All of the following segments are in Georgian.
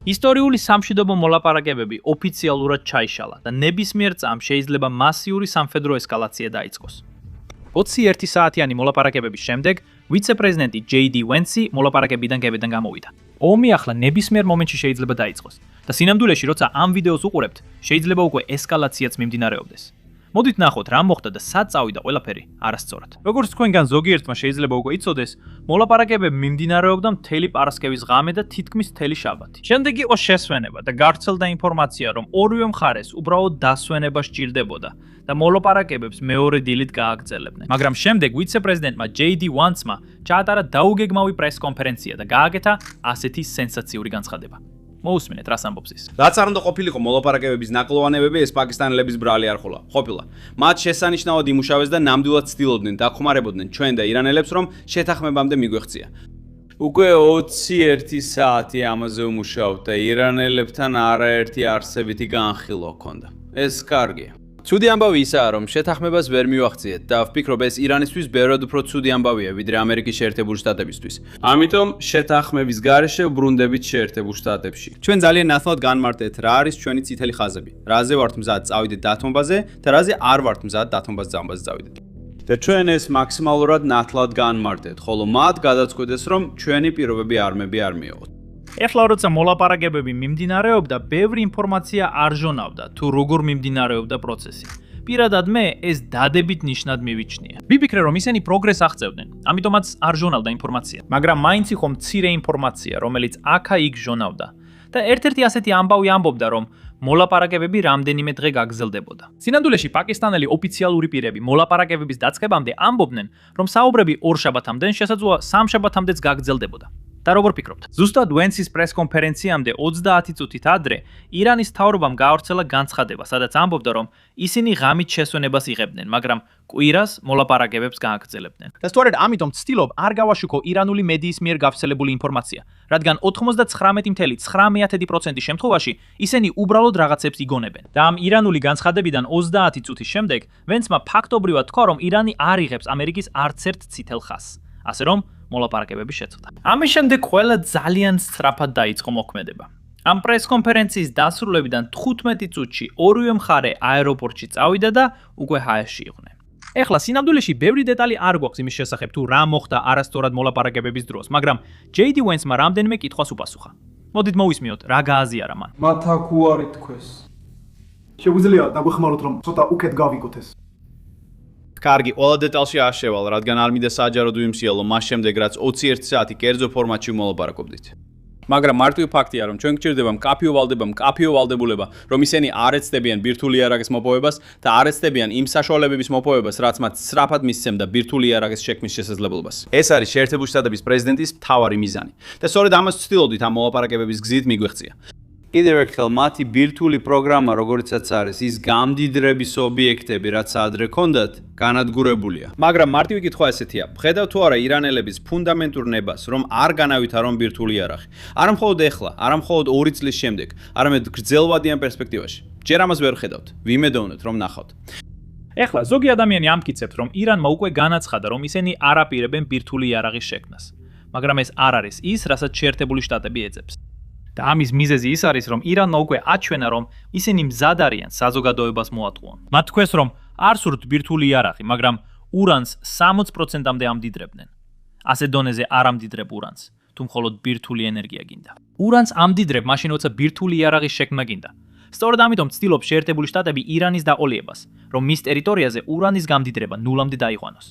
ისტორიული სამშვიდობო მოლაპარაკებები ოფიციალურად ჩაიშალა და ნებისმიერ წამს შეიძლება მასიური სამხედრო ესკალაცია დაიწყოს. 21 საათიანი მოლაპარაკებების შემდეგ ვიცე-პრეზიდენტი JD Vance მოლაპარაკებიდან გებედან გამოვიდა. ომი ახლა ნებისმიერ მომენტში შეიძლება დაიწყოს და სინამდვილეში როცა ამ ვიდეოს უყურებთ, შეიძლება უკვე ესკალაციაც მიმდინარეობდეს. მოდით ნახოთ რა მოხდა და სად წავიდა ყველაფერი არასწორად. როგორც თქვენგან ზოგიერთმა შეიძლება უკვე იცოდეს, მოლაპარაკებები მიმდინარეობდა მთელი პარასკევის ღამე და თითქმის მთელი შაბათი. შემდეგ იყო შესვენება და გავრცელდა ინფორმაცია, რომ ორივე მხარეს უბრალოდ დასვენება სჭირდებოდა და მოლაპარაკებებს მეორე დილით გააგრძელებდნენ. მაგრამ შემდეგ ვიცე-პრეზიდენტმა JD Vance-მა ჩაატარა დაუგეგმავი პრეს-კონფერენცია და გააკეთა ასეთი სენსაციური განცხადება. მოусმინეთ რას ამბობს ის. რაც არ უნდა ყოფილიყო მოლაპარაკებების ნაკლოვანებები ეს პაკისტანელების ბრალი არ ყოფილა. მათ შესანიშნავად იმუშავეს და ნამდვილად ცდილობდნენ დახმარებოდნენ ჩვენ და ირანელებს რომ შეთანხმებამდე მიგვეღწია. უკვე 21 საათი ამაზე ვმუშაობთ და ირანელებთან არაერთი არსებითი განხილვა ჰქონდა. ეს კარგია. ცუდი ამბავი ისაა, რომ შეთანხმებას ვერ მივახციეთ და ვფიქრობ ეს ირანისთვის ბევრად უფრო ცუდი ამბავია, ვიდრე ამერიკის შეერთებული შტატებისთვის. ამიტომ შეთანხმების გარეშე ვბრუნდებით შეერთებულ შტატებში. ჩვენ ძალიან ნათლად განმარტეთ რა არის ჩვენი წითელი ხაზები, რაზე ვართ მზად წავიდეთ დათმობაზე და რაზე არ ვართ მზად დათმობაზე წავიდეთ. და ჩვენ ეს მაქსიმალურად ნათლად განმარტეთ, ხოლო მათ გადაწყვეტეს, რომ ჩვენი პირობები არმები არ მიეღოთ. ეხლა როცა მოლაპარაკებები მიმდინარეობდა, ბევრი ინფორმაცია არ ჟონავდა თუ როგორ მიმდინარეობდა პროცესი. პირადად მე ეს დადებით ნიშნად მივიჩნია. ვიფიქრე რომ ისინი პროგრესს აღწევდნენ, ამიტომაც არ ჟონავდა ინფორმაცია. მაგრამ მაინც იყო მცირე ინფორმაცია, რომელიც აქა-იქ ჟონავდა. და ერთ-ერთი ასეთი ამბავი ამბობდა, რომ მოლაპარაკებები რამდენიმე დღე გაგრძელდებოდა. სინამდვილეში პაკისტანელი ოფიციალური პირები მოლაპარაკებების დაწყებამდე ამბობდნენ, რომ საუბრები ორ შაბათამდე, შესაძლოა სამ შაბათამდეც გაგრძელდებოდა. და როგორ ფიქრობთ? ზუსტად Vance-ის პრეს-კონფერენციამდე 30 წუთით ადრე ირანის მთავრობამ გაავრცელა განცხადება, სადაც ამბობდა, რომ ისინი ღამით შესვენებას იღებდნენ, მაგრამ კვირას მოლაპარაკებებს გააგრძელებდნენ. და სწორედ ამიტომ ცდილობ არ გავაშუქო ირანული მედიის მიერ გავრცელებული ინფორმაცია, რადგან 99.9% შემთხვევაში ისინი უბრალოდ რაღაცებს იგონებენ. და ამ ირანული განცხადებიდან 30 წუთის შემდეგ Vance-მა ფაქტობრივად თქვა, რომ ირანი არ იღებს ამერიკის არც ერთ წითელ ხაზს. ასე რომ მოლაპარაკებები შეწყდა. ამის შემდეგ ყველა ძალიან სწრაფად დაიწყო მოქმედება. ამ პრეს-კონფერენციის დასრულებიდან 15 წუთში ორივე მხარე აეროპორტში წავიდა და უკვე ჰაერში იყვნენ. ეხლა სინამდვილეში ბევრი დეტალი არ გვაქვს იმის შესახებ თუ რა მოხდა არასწორად მოლაპარაკებების დროს, მაგრამ JD Vance-მა რამდენიმე კითხვას უპასუხა. მოდით მოვისმინოთ რა გააზიარა მან. მათ აქ უარი თქვეს. შეგვიძლია დაგვეხმაროთ რომ ცოტა უკეთ გავიგოთ ეს. კარგი, ყველა დეტალში არ შევალ, რადგან არ მინდა საჯაროდ ვიმსიელო მას შემდეგ, რაც 21 საათი კერძო ფორმატში მოლაპარაკობდით. მაგრამ მარტივი ფაქტია, რომ ჩვენ გჭირდება მკაფიო ვალდება, მკაფიო ვალდებულება, რომ ისინი არ ეცდებიან ბირთვული იარაღის მოპოვებას და არ ეცდებიან იმ საშუალებების მოპოვებას, რაც მათ სწრაფად მისცემდა ბირთვული იარაღის შექმნის შესაძლებლობას. ეს არის შეერთებული შტატების პრეზიდენტის მთავარი მიზანი და სწორედ ამას ვცდილობდით ამ მოლაპარაკებების გზით მიგვეღწია. კიდევ ერთხელ მათი ბირთვული პროგრამა, როგორიცაც არის, ის გამდიდრების ობიექტები, რაც ადრე ჰქონდათ, განადგურებულია. მაგრამ მარტივი კითხვა ესეთია: ხედავ თუ არა ირანელების ფუნდამენტურ ნებას, რომ არ განავითარო ბირთვული იარაღი? არა მხოლოდ ეხლა, არა მხოლოდ 2 წლის შემდეგ, არამედ გრძელვადიან პერსპექტივაში. ჯერ ამას ვერ ხედავთ, ვიმედოვნეთ რომ ნახავთ. ეხლა ზოგი ადამიანი ამტკიცებთ, რომ ირანმა უკვე განაცხადა, რომ ისინი არ აპირებენ ბირთვული იარაღის შექმნას. მაგრამ ეს არ არის ის, რასაც შეერთებული შტატები ეძებს. და ამის მიზეზი ის არის, რომ ირანმა უკვე აჩვენა, რომ ისინი მზად არიან საზოგადოებას მოატყუონ. მათ თქვეს, რომ არ სურთ ბირთვული იარაღი, მაგრამ ურანს 60%-მდე ამდიდრებდნენ. ასე დონეზე არ ამდიდრებ ურანს, თუ მხოლოდ ბირთვული ენერგია გინდა. ურანს ამდიდრებ, მაშინ როცა ბირთვული იარაღის შექმნა გინდა. სწორედ ამიტომ ცდილობს შეერთებული შტატები ირანის დაყოლიებას, რომ მის ტერიტორიაზე ურანის გამდიდრება ნულამდე დაიყვანოს.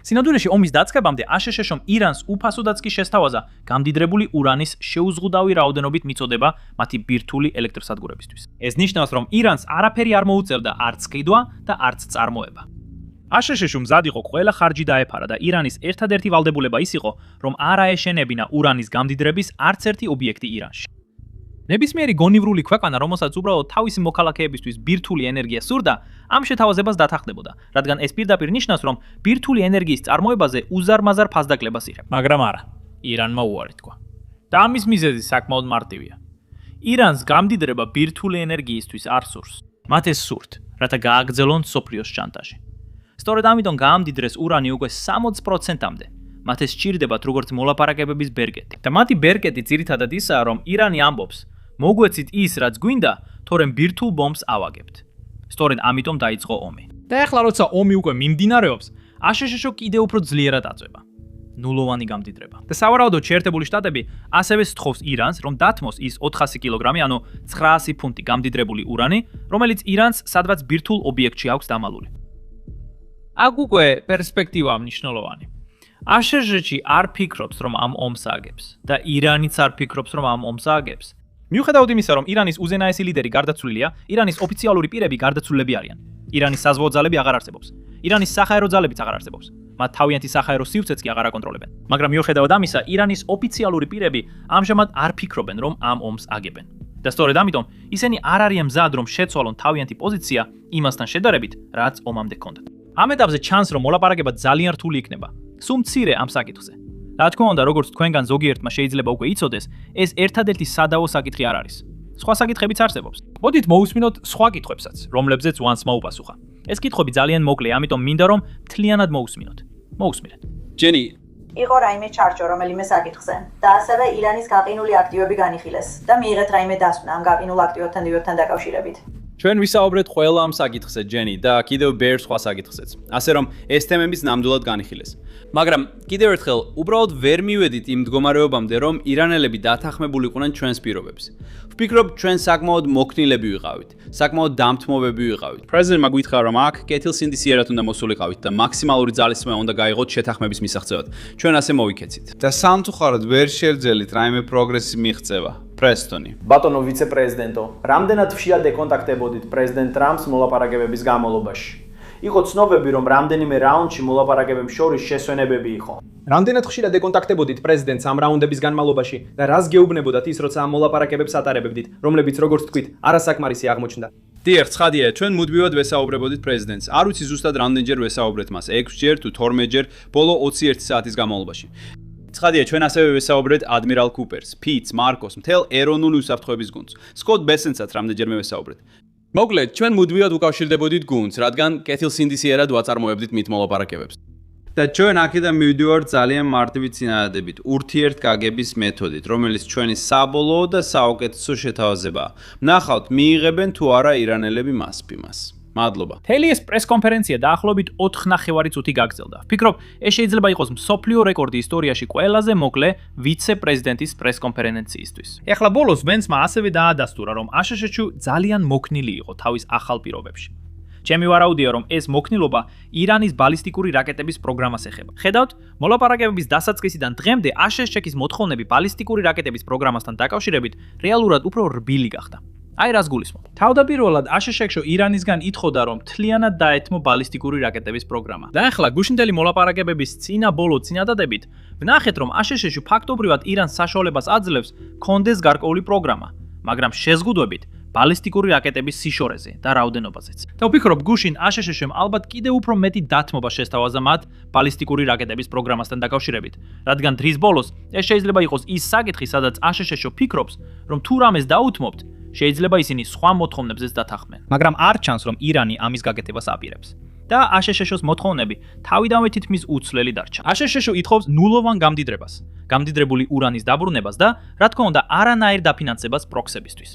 სინამდვილეში ომის დაწყებამდე აშშ-მ ირანს უფასოდაც კი შესთავაზა გამდიდრებული ურანის შეუზღუდავი რაოდენობით მიწოდება მათი ბირთვული ელექტროსადგურებისთვის. ეს ნიშნავს, რომ ირანს არაფერი არ მოუწევდა არც ყიდვა და არც წარმოება. აშშ-მ მზად იყო ყველა ხარჯი დაეფარა და ირანის ერთადერთი ვალდებულება ის იყო, რომ არ აეშენებინა ურანის გამდიდრების არც ერთი ობიექტი ირანში. ნებისმიერი გონივრული ქვეყანა, რომელსაც უბრალოდ თავისი მოქალაქეებისთვის ბირთვული ენერგია სურდა, ამ შეთავაზებას დათანხმდებოდა, რადგან ეს პირდაპირ ნიშნავს, რომ ბირთვული ენერგიის წარმოებაზე უზარმაზარ ფასდაკლებას იღებ. მაგრამ არა, ირანმა უარი თქვა. და ამის მიზეზი საკმაოდ მარტივია. ირანს გამდიდრება ბირთვული ენერგიისთვის არ სურს. მათ ეს სურთ, რათა გააგრძელონ მსოფლიოს შანტაჟი. სწორედ ამიტომ გაამდიდრეს ურანი უკვე 60%-მდე, მათ ეს სჭირდებათ როგორც მოლაპარაკებების ბერკეტი. და მათი ბერკეტი ძირითადად ისაა, რომ ირანი ამბობს, მოგვეცით ის, რაც გვინდა, თორემ ბირთვულ ბომბს ავაგებთ. სწორედ ამიტომ დაიწყო ომი. და ეხლა როცა ომი უკვე მიმდინარეობს, აშშ-ო კიდევ უფრო ძლიერად აწვება. ნულოვანი გამდიდრება. და სავარაუდოდ შეერთებული შტატები ასევე სთხოვს ირანს, რომ დათმოს ის 400 კილოგრამი, ანუ 900 ფუნტი გამდიდრებული ურანი, რომელიც ირანს სადღაც ბირთვულ ობიექტში აქვს დამალული. აქ უკვე პერსპექტივა მნიშვნელოვანი. აშშ-ში არ ფიქრობს, რომ ამ ომს აგებს და ირანიც არ ფიქრობს, რომ ამ ომს აგებს. მიუხედავად იმისა, რომ ირანის უზენაესი ლიდერი გარდაცვლილია, ირანის ოფიციალური პირები გარდაცვლილები არიან. ირანის საზღვაო ძალები აღარ არსებობს. ირანის საჰაერო ძალებიც აღარ არსებობს. მათ თავიანთი საჰაერო სივრცეც კი აღარ აკონტროლებენ. მაგრამ მიუხედავად ამისა, ირანის ოფიციალური პირები ამჟამად არ ფიქრობენ, რომ ამ ომს აგებენ. და სწორედ ამიტომ ისინი არ არიან მზად, რომ შეცვალონ თავიანთი პოზიცია იმასთან შედარებით, რაც ომამდე ჰქონდათ. ამ ეტაპზე ჩანს, რომ მოლაპარაკება ძალიან რთული იქნება. სულ მცირე ამ საკითხზე. რა თქმა უნდა, როგორც თქვენგან ზოგიერთმა შეიძლება უკვე იცოდეს, ეს ერთადერთი სადავო საკითხი არ არის. სხვა საკითხებიც არსებობს. მოდით მოусმინოთ სხვა კითხვებსაც, რომლებზეც ვანსმა უპასუხა. ეს კითხვები ძალიან მოკლე, ამიტომ მინდა რომ მთლიანად მოусმინოთ. მოусმინეთ. ჯენი, იყო რაიმე ჩარჩო რომელიმე საკითხზე და ასევე ირანის გაყინული აქტივები განიხილეს და მიიღეთ რაიმე დასკვნა ამ გაყინულ აქტივებთან დაკავშირებით. ჩვენ ვისაუბრეთ ყველა ამ საკითხზე, ჯენი, და კიდევ ბევრ სხვა საკითხზეც. ასე რომ ეს თემებიც ნამდვილად განიხილეს. მაგრამ კიდევ ერთხელ, უბრალოდ ვერ მივედით იმ მდგომარეობამდე, რომ ირანელები დათანხმებულიყვნენ ჩვენს პირობებს. ვფიქრობ, ჩვენ საკმაოდ მოქნილები ვიყავით, საკმაოდ დამთმობები ვიყავით. პრეზიდენტმა გითხრა, რომ აქ კეთილსინდისიერად უნდა მოსულიყავით და მაქსიმალური ძალისხმევა უნდა გაიღოთ შეთანხმების მისაღწევად. ჩვენ ასე მოვიქეცით. და სამწუხაროდ ვერ შევძელით რაიმე პროგრესი მიღწევა. პრესტონი. ბატონო ვიცე-პრეზიდენტო, რამდენად ხშირად ეკონტაქტებოდით პრეზიდენტ ტრამპს მოლაპარაკებების განმავლობაში? იყო ცნობები, რომ რამდენიმე რაუნდში მოლაპარაკებებს შორის შესვენებები იყო. რამდენად ხშირად ეკონტაქტებოდით პრეზიდენტს ამ რაუნდების განმავლობაში და რას გეუბნებოდათ ის, როცა ამ მოლაპარაკებებს ატარებებდით, რომლებიც როგორც თქვით, არასაკმარისი აღმოჩნდა? დიახ, ცხადია, ჩვენ მუდმივად ვესაუბრებოდით პრეზიდენტს. არ ვიცი ზუსტად რამდენჯერ ვესაუბრეთ მას, 6-ჯერ თუ 12-ჯერ ბოლო 21 საათის განმავლობაში. ცხადია, ჩვენ ასევე ვესაუბრეთ ადმირალ კუპერს, ფიტს, მარკოს, მთელ ეროვნული უსაფრთხოების გუნდს. სკოტ ბესენსაც რამდენჯერმე ვესაუბრეთ. მოკლედ, ჩვენ მუდმივად უკავშირდებოდით გუნდს, რადგან კეთილსინდისიერად ვაწარმოებდით მით მოლაპარაკებებს. და ჩვენ აქედან მივდივართ ძალიან მარტივი წინადადებით, ურთიერთგაგების მეთოდით, რომელიც ჩვენი საბოლოო და საუკეთესო შეთავაზებაა. ვნახავთ, მიიღებენ თუ არა ირანელები მას. მადლობა. მთელი ეს პრესკონფერენცია დაახლოებით 4.5 წუთი გაგრძელდა. ვფიქრობ, ეს შეიძლება იყოს მსოფლიო რეკორდი ისტორიაში ყველაზე მოკლე ვიცე-პრეზიდენტის პრესკონფერენციისთვის. ეხლა ბოლოს ვენსმა ასევე დაადასტურა, რომ აშშ-ში ძალიან მოქნილი იყო თავის ახალ პირობებში. ჩემი ვარაუდია, რომ ეს მოქნილობა ირანის ბალისტიკური რაკეტების პროგრამას ეხება. ხედავთ, მოლაპარაკებების დასაწყისიდან დღემდე აშშ-ის მოთხოვნები ბალისტიკური რაკეტების პროგრამასთან დაკავშირებით რეალურად უფრო რბილი გახდა. აი რას გულისხმობ. თავდაპირველად აშშ-ში ირანისგან ითხოვდა, რომ მთლიანად დაეთმო ბალისტიკური რაკეტების პროგრამა. და ახლა გუშინდელი მოლაპარაკებების ბოლო წინადადებით, ვნახეთ, რომ აშშ-ში ფაქტობრივად ირანს საშუალებას აძლევს კონდეს გარკვეული პროგრამა, მაგრამ შეზღუდვებით ბალისტიკური რაკეტების სიშორეზე და რაოდენობაზეც. და ვფიქრობ, გუშინ აშშ-მ ალბათ კიდევ უფრო მეტი დათმობა შესთავაზა მათ ბალისტიკური რაკეტების პროგრამასთან დაკავშირებით, რადგან დღის ბოლოს ეს შეიძლება იყოს ის საკითხი, სადაც აშშ ფიქრობს, რომ თუ რამეს დაუთმობთ, შეიძლება ისინი სხვა მოთხოვნებზეც დათანხმენ. მაგრამ არ ჩანს, რომ ირანი ამის გაკეთებას აპირებს. და აშშ-ის მოთხოვნები თავიდანვე თითქმის უცვლელი დარჩა. აშშ ითხოვს ნულოვან გამდიდრებას, გამდიდრებული ურანის დაბრუნებას და, რა თქმა უნდა, არანაირ დაფინანსებას პროქსებისთვის.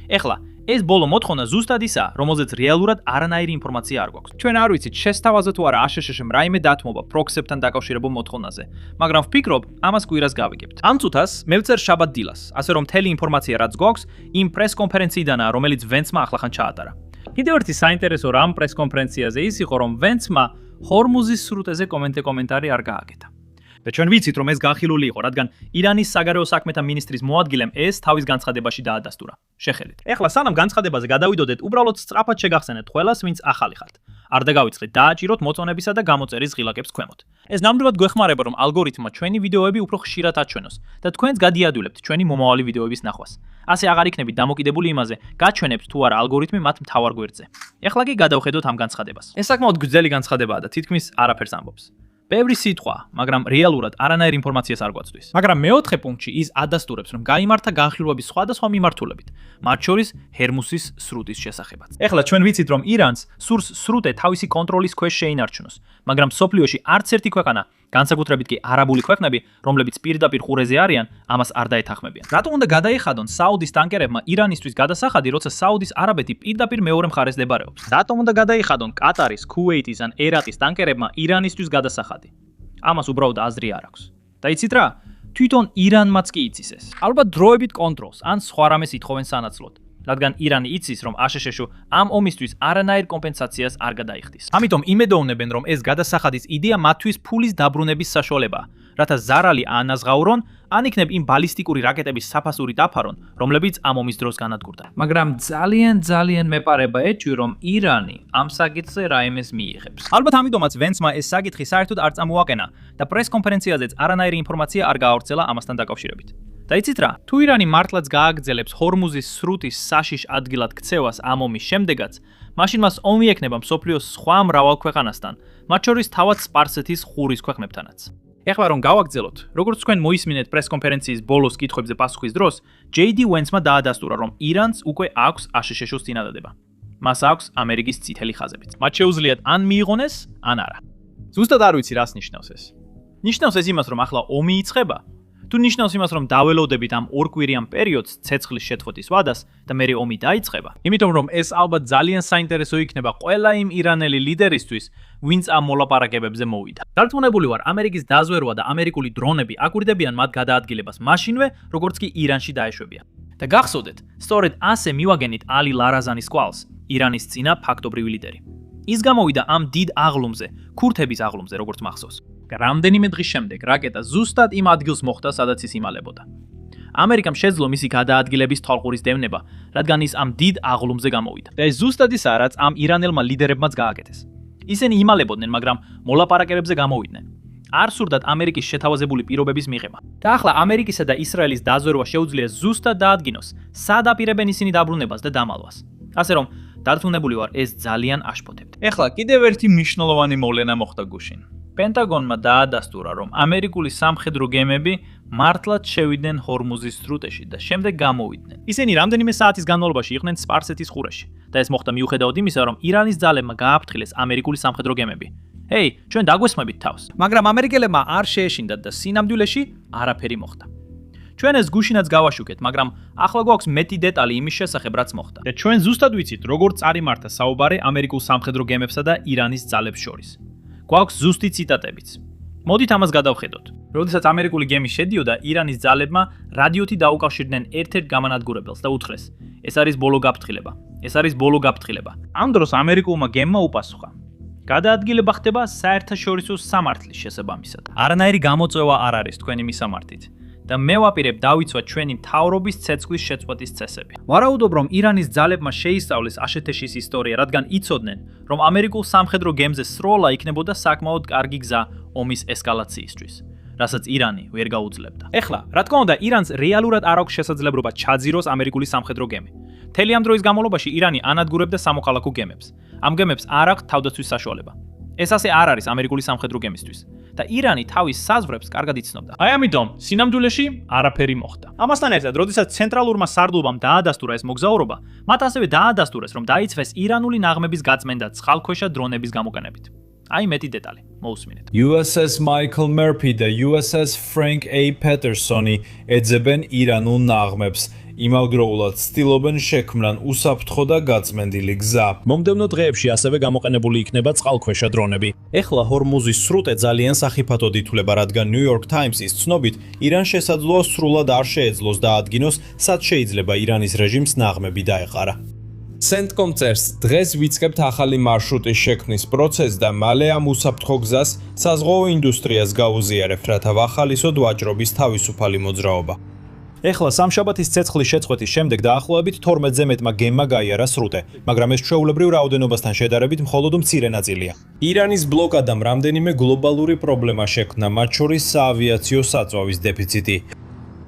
ეხლა, ეს ბოლო მოთხოვნა ზუსტად ისაა, რომელზეც რეალურად არანაირი ინფორმაცია არ გვაქვს. ჩვენ არ ვიცით, შესთავაზა თუ არა აშშ-მ რაიმე დათმობა პროქსებთან დაკავშირებულ მოთხოვნაზე, მაგრამ ვფიქრობ, ამას კვირას გავიგებთ. ამ წუთას მე ვწერ შაბათ დილას, ასე რომ მთელი ინფორმაცია რაც გვაქვს, იმ პრესკონფერენციიდანაა, რომელიც ვენსმა ახლახან ჩაატარა. კიდევ ერთი საინტერესო რამ პრესკონფერენციაზე ის იყო, რომ ვენსმა ჰორმუზის სრუტეზე კომენტარი არ გააკეთა. და ჩვენ ვიცით, რომ ეს განხილული იყო, რადგან ირანის საგარეო საქმეთა მინისტრის მოადგილემ ეს თავის განცხადებაში დაადასტურა. შეხედეთ. ეხლა სანამ განცხადებაზე გადავიდოდეთ, უბრალოდ სწრაფად შეგახსენეთ ყველას, ვინც ახალი ხართ. არ დაგავიწყეთ, დააჭიროთ მოწონებისა და გამოწერის ღილაკებს ქვემოთ. ეს ნამდვილად გვეხმარება, რომ ალგორითმმა ჩვენი ვიდეოები უფრო ხშირად აჩვენოს და თქვენც გადიადვილებთ ჩვენი მომავალი ვიდეოების ნახვას. ასე აღარ იქნებით დამოკიდებული იმაზე, გაჩვენებთ თუ არა ალგორითმი მათ მთავარ გვერდზე. ეხლა კი გადავხედოთ ამ განცხადებას. ეს საკმაოდ გრძელი განცხადებაა და თითქმის არაფერს ამბობს. ბევრი სიტყვა, მაგრამ რეალურად არანაირ ინფორმაციას არ გვაწვდის. მაგრამ მეოთხე პუნქტში ის ადასტურებს, რომ გაიმართა განხილვები სხვადასხვა მიმართულებით, მათ შორის ჰერმუსის სრუტის შესახებაც. ეხლა ჩვენ ვიცით, რომ ირანს სურს სრუტე თავისი კონტროლის ქვეშ შეინარჩუნოს, მაგრამ მსოფლიოში არც ერთი ქვეყანა განსაკუთრებით კი არაბული ქვეყნები, რომლებიც პირდაპირ ყურეზე არიან, ამას არ დაეთანხმებიან. რატო უნდა გადაეხადონ საუდის ტანკერებმა ირანისთვის გადასახადი, როცა საუდის არაბეთი პირდაპირ მეორე მხარეს დებარეობს? რატომ უნდა გადაეხადონ კატარის, ქუვეითის ან ერაყის ტანკერებმა ირანისთვის გადასახადი? ამას უბრალოდ აზრი არ აქვს. და იცით რა? თვითონ ირანმაც კი იცის ეს. ალბათ დროებით კონტროლს ან სხვა რამეს ითხოვენ სანაცვლოდ. რადგან ირანი იცის, რომ აშშ-ში ამ ომისთვის არანაირ კომპენსაციას არ გადაიხდის. ამიტომ იმედოვნებენ, რომ ეს გადასახადის იდეა მათთვის ფულის დაბრუნების საშუალებაა, რათა ზარალი ანაზღაურონ, ან იქნებ იმ ბალისტიკური რაკეტების საფასური დაფარონ, რომლებიც ამ ომის დროს განადგურდა. მაგრამ ძალიან მეპარება ეჭვი, რომ ირანი ამ საკითხზე რაიმეს მიიღებს. ალბათ ამიტომაც ვენცმა ეს საკითხი საერთოდ არ წამოაყენა და პრეს-კონფერენციაზეც არანაირი ინფორმაცია არ გაავრცელა ამასთან დაკავშირებით. და იცით რა? თუ ირანი მართლაც გააგრძელებს ჰორმუზის სრუტის საშიშ ადგილად ქცევას ამ ომის შემდეგაც, მაშინ მას ომი ექნება მსოფლიოს სხვა მრავალ ქვეყანასთან, მათ შორის თავად სპარსეთის ხურის ქვეყნებთანაც. ეხლა რომ გავაგრძელოთ, როგორც თქვენ მოისმინეთ პრეს-კონფერენციის ბოლოს კითხვებზე პასუხის დროს, JD Vance-მა დაადასტურა, რომ ირანს უკვე აქვს აშშ-ში წინადადება. მას აქვს ამერიკის წითელი ხაზებიც. მათ შეუძლიათ ან მიიღონ ეს, ან არა. ზუსტად არ ვიცი რას ნიშნავს ეს. ნიშნავს ეს იმას, რომ ახლა ომი იწყება? თუ ნიშნავს იმას, რომ დაველოდებით ამ ორკვირიან პერიოდს ცეცხლის შეთხოთის ვადას და მერე ომი დაიწყება. იმიტომ რომ ეს ალბათ ძალიან საინტერესო იქნება ყველა იმ ირანელი ლიდერისთვის, ვინც ამ მოლაპარაკებებზე მოვიდა. დარწმუნებული ვარ, ამერიკის დაზვერვა და ამერიკული დრონები აკვირდებიან მათ გადაადგილებას მაშინვე, როგორც კი ირანში დაეშვებიან. და გახსოვდეთ, სწორედ ასე მივაგენით ალი ლარაზანის კვალს, ირანის წინა ფაქტობრივი ლიდერი. ის გამოვიდა ამ დიდ აღლუმზე, ქურთების აღლუმზე, როგორც მახსოვს. რამდენიმე დღის შემდეგ რაკეტა ზუსტად იმ ადგილს მოხვდა, სადაც ის იმალებოდა. ამერიკამ შეძლო მისი გადაადგილების თვალყურის დევნება, რადგან ის ამ დიდ აღლუმზე გამოვიდა. და ეს ზუსტად ისაა, რაც ამ ირანელმა ლიდერებმაც გააკეთეს. ისინი იმალებოდნენ, მაგრამ მოლაპარაკებებზე გამოვიდნენ. არ სურდათ ამერიკის შეთავაზებული პირობების მიღება. და ახლა ამერიკისა და ისრაელის დაზვერვა შეუძლია ზუსტად დაადგინოს, სად აპირებენ ისინი დაბრუნებას და დამალვას. ასე რომ, დარწმუნებული ვარ, ეს ძალიან აშფოთებთ. ეხლა კიდევ ერთი მნიშვნელოვანი მოვლენა მოხდა გუშინ. პენტაგონმა დაადასტურა, რომ ამერიკული სამხედრო გემები მართლაც შევიდნენ ჰორმუზის სრუტეში და შემდეგ გამოვიდნენ. ისინი რამდენიმე საათის განმავლობაში იყვნენ სპარსეთის ყურეში და ეს მოხდა მიუხედავად იმისა, რომ ირანის ძალებმა გააფრთხილეს ამერიკული სამხედრო გემები. ჰეი, ჩვენ დაგვესმებით თავს. მაგრამ ამერიკელებმა არ შეეშინდათ და სინამდვილეში არაფერი მოხდა. ჩვენ ეს გუშინაც გავაშუქეთ, მაგრამ ახლა გვაქვს მეტი დეტალი იმის შესახებ, რაც მოხდა. და ჩვენ ზუსტად ვიცით, როგორ წარიმართა საუბარი ამერიკულ სამხედრო გემებსა და ირანის ძალებს შორის. გვაქვს ზუსტი ციტატებიც. მოდით ამას გადავხედოთ. როდესაც ამერიკული გემი შედიოდა, ირანის ძალებმა რადიოთი დაუკავშირდნენ ერთ-ერთ გამანადგურებელს და უთხრეს: ეს არის ბოლო გაფრთხილება. ეს არის ბოლო გაფრთხილება. ამ დროს ამერიკულმა გემმა უპასუხა: გადაადგილება ხდება საერთაშორისო სამართლის შესაბამისად. არანაირი გამოწვევა არ არის თქვენი მისამართით. და მე ვაპირებ დავიცვათ ჩვენი მთავრობის ცეცხლის შეწყვეტის წესები. ვარაუდობ, რომ ირანის ძალებმა შეისწავლეს აშშ-ის ისტორია, რადგან იცოდნენ, რომ ამერიკულ სამხედრო გემზე სროლა იქნებოდა საკმაოდ კარგი გზა ომის ესკალაციისთვის, რასაც ირანი ვერ გაუძლებდა. ეხლა, რა თქმა უნდა, ირანს რეალურად არ აქვს შესაძლებლობა ჩაძიროს ამერიკული სამხედრო გემი. მთელი ამ დროის განმავლობაში ირანი ანადგურებდა სამოქალაქო გემებს. ამ გემებს არ აქვს თავდაცვის საშუალება. ეს ასე არ არის ამერიკული სამხედრო გემისთვის. და ირანი თავის საზღვრებს კარგად იცნობდა. აი ამიტომ, სინამდვილეში არაფერი მოხდა. ამასთან ერთად, როდესაც ცენტრალურმა სარდლობამ დაადასტურა ეს მოგზაურობა, მათ ასევე დაადასტურეს, რომ დაიცვეს ირანული ნაღმების გაწმენდა ცხალქვეშა დრონების გამოყენებით. აი მეტი დეტალი. მოусმინეთ. USS Michael Murphy და USS Frank A. Patterson-ი ეძებენ ირანულ ნაღმებს. იმავდროულად ცდილობენ შექმნან უსაფრთხო და გაწმენდილი გზა. მომდევნო დღეებში ასევე გამოყენებული იქნება წყალქვეშა დრონები. ეხლა ჰორმუზის სრუტე ძალიან სახიფათოდ ითვლება, რადგან New York Times-ის ცნობით, ირანს შესაძლოა სრულად არ შეეძლოს დაადგინოს, სად შეიძლება ირანის რეჟიმს ნაღმები დაეყარა. CENTCOM წერს, დღეს ვიწყებთ ახალი მარშრუტის შექმნის პროცესს და მალე ამ უსაფრთხო გზას საზღვაო ინდუსტრიას გაუზიარებთ, რათა ვახალისოთ ვაჭრობის თავისუფალი მოძრაობა. ეხლა სამშაბათის ცეცხლის შეწყვეტის შემდეგ დაახლოებით 12-ზე მეტმა გემმა გაიარა სრუტე, მაგრამ ეს ჩვეულებრივ რაოდენობასთან შედარებით მხოლოდ მცირე ნაწილია. ირანის ბლოკადამ რამდენიმე გლობალური პრობლემა შექმნა, მათ შორის საავიაციო საწვავის დეფიციტი.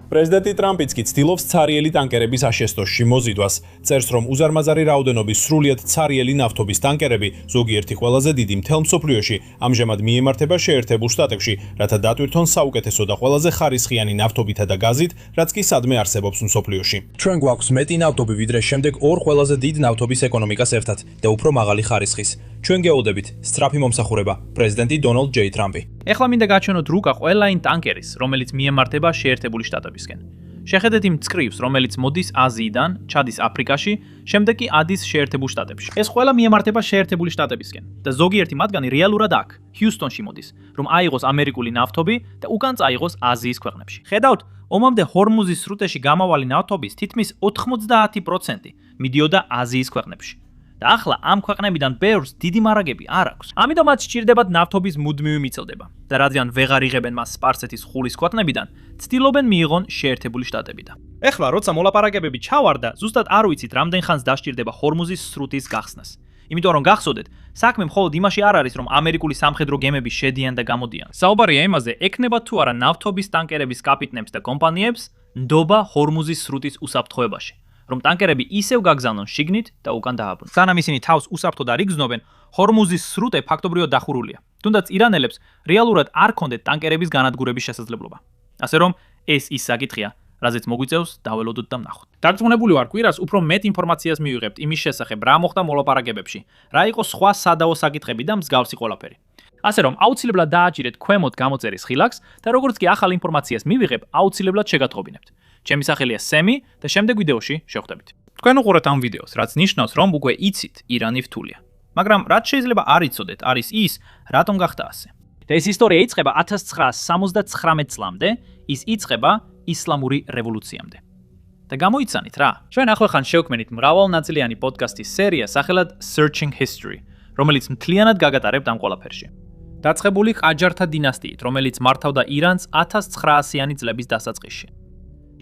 პრეზიდენტი ტრამპიც კი ცდილობს ცარიელი ტანკერების აშესტოში მოზიდვას. წერს, რომ უზარმაზარი რაოდენობის სრულიად ცარიელი ნავთობის ტანკერები, ზოგიერთი ყველაზე დიდი მთელ მსოფლიოში, ამჟამად მიემართება შეერთებულ შტატებში, რათა დატვირთონ საუკეთესო და ყველაზე ხარისხიანი ნავთობითა და გაზით, რაც კი სადმე არსებობს მსოფლიოში. ჩვენ გვაქვს მეტი ნავთობი, ვიდრე შემდეგ ორ ყველაზე დიდ ნავთობის ეკონომიკას ერთად და უფრო მაღალი ხარისხის. ჩვენ გეოდებით სწრაფი მომსახურება პრეზიდენტი დონალდ ჯეი ტრამპი. ეხლა მინდა გაჩვენოთ რუკა ყველა იმ ტანკერის, რომელიც მიემართება შეერთებული შტატებისკენ. შეხედეთ იმ წკრივს, რომელიც მოდის აზიიდან, ჩადის აფრიკაში, შემდეგ კი ადის შეერთებულ შტატებში. ეს ყველა მიემართება შეერთებული შტატებისკენ და ზოგიერთი მათგანი რეალურად აქ, ჰიუსტონში მოდის, რომ აიღოს ამერიკული ნავთობი და უკან წაიღოს აზიის ქვეყნებში. ხედავთ, ომამდე ჰორმუზის სრუტეში გამავალი ნავთობის თითქმის 90% მიდიოდა აზიის ქვეყნებში. და ახლა ამ ქვეყნებიდან ბევრს დიდი მარაგები არ აქვს. ამიტომ მათ სჭირდებათ ნავთობის მუდმივი მიწოდება და რადგან ვეღარ იღებენ მას სპარსეთის ხულის ქვეყნებიდან, ცდილობენ მიიღონ შეერთებული შტატებიდან. ეხლა როცა მოლაპარაკებები ჩავარდა, ზუსტად არ ვიცით რამდენ ხანს დასჭირდება ჰორმუზის სრუტის გახსნას. იმიტომ რომ გახსოვდეთ, საქმე მხოლოდ იმაში არ არის, რომ ამერიკული სამხედრო გემები შედიან და გამოდიან. საუბარია იმაზე, ექნება თუ არა ნავთობის ტანკერების კაპიტნებს და კომპანიებს ნდობა ჰორმუზის სრუტის უსაფრთხოებაში. რომ ტანკერები ისევ გაგზავნონ შიგნით და უკან დააბრუნონ. სანამ ისინი თავს უსაფრთხოდ არ იგრძნობენ, ჰორმუზის სრუტე ფაქტობრივად დახურულია. თუნდაც ირანელებს რეალურად არ ქონდეთ ტანკერების განადგურების შესაძლებლობა. ასე რომ ეს ის საკითხია, რაზეც მოგვიწევს დაველოდოთ და ვნახოთ. დარწმუნებული ვარ, კვირას უფრო მეტ ინფორმაციას მივიღებთ იმის შესახებ, რა მოხდა მოლაპარაკებებში, რა იყო სხვა სადავო საკითხები და მსგავსი ყველაფერი. ასე რომ აუცილებლად დააჭირეთ ქვემოთ გამოწერის ხილაკს და როგორც კი ახალ ინფორმაციას მივიღებ, აუცილებლად შეგატყობინებთ. ჩემი სახელია სემი და შემდეგ ვიდეოში შევხვდებით. თქვენ უყურებთ ამ ვიდეოს, რაც ნიშნავს, რომ უკვე იცით ირანი რთულია. მაგრამ რაც შეიძლება არ იცოდეთ, არის ის, რატომ გახდა ასე. და ეს ისტორია იწყება 1979 წლამდე, ის იწყება ისლამური რევოლუციამდე. და გამოიცანით რა. ჩვენ ახლახან შევქმნით მრავალნაწილიანი პოდკასტის სერია სახელად Searching History, რომელიც მთლიანად გაგატარებთ ამ ყველაფერში. დაწყებული ყაჯართა დინასტიით, რომელიც მართავდა ირანს 1900-იანი წლების დასაწყისში.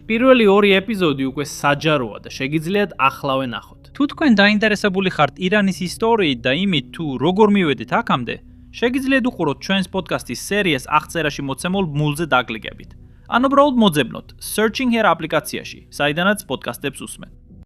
პირველი ორი ეპიზოდი უკვე საჯაროა და შეგიძლიათ ახლავე ნახოთ. თუ თქვენ დაინტერესებული ხართ ირანის ისტორიით და იმით, თუ როგორ მივედით აქამდე, შეგიძლიათ უყუროთ ჩვენს პოდკასტის სერიას აღწერაში მოცემულ ბმულზე დაკლიკებით. ან უბრალოდ მოძებნოთ Searching Here აპლიკაციაში, საიდანაც პოდკასტებს უსმენთ.